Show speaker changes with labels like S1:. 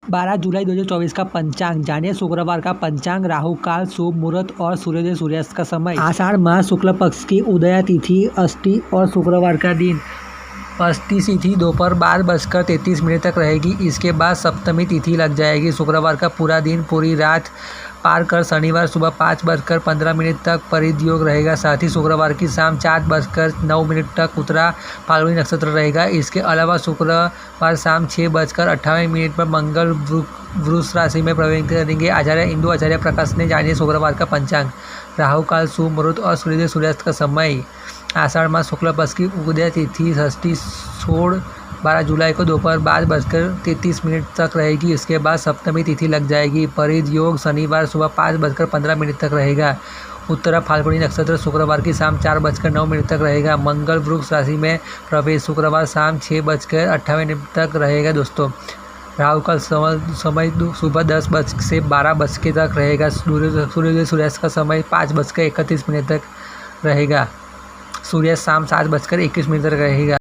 S1: 12 जुलाई 2024 का पंचांग जानिए शुक्रवार का पंचांग, राहु काल, शुभ मुहूर्त और सूर्योदय सूर्यास्त का समय। आषाढ़ माह शुक्ल पक्ष की उदया तिथि अष्टी और शुक्रवार का दिन। अष्टी तिथि दोपहर 12:33 तक रहेगी। इसके बाद सप्तमी तिथि लग जाएगी। शुक्रवार का पूरा दिन पूरी रात पार कर शनिवार सुबह 5:15 तक परिध योग रहेगा। साथ ही शुक्रवार की शाम 4:09 तक उत्तरा फाल्गुनी नक्षत्र रहेगा। इसके अलावा शुक्रवार शाम 6:58 पर मंगल वृष राशि में प्रवेश करेंगे। आचार्य इंदु आचार्य प्रकाश ने जानिए शुक्रवार का पंचांग, राहु काल, शुभ मुहूर्त और सूर्योदय सूर्यास्त का समय। आषाढ़ मास शुक्ल पक्ष की उदय तिथि षष्ठी 12 जुलाई को दोपहर 12:33 तक रहेगी। इसके बाद सप्तमी तिथि लग जाएगी। परिध योग शनिवार सुबह 5:15 तक रहेगा। उत्तरा फाल्गुनी नक्षत्र शुक्रवार की शाम 4:09 तक रहेगा। मंगल वृष राशि में प्रवेश शुक्रवार शाम 6:58 तक रहेगा। दोस्तों, राहु काल समय सुबह 10 से 12 तक रहेगा। सूर्योदय सूर्यास्त का समय 5:31 तक रहेगा। सूर्यास्त शाम 7:21 तक रहेगा।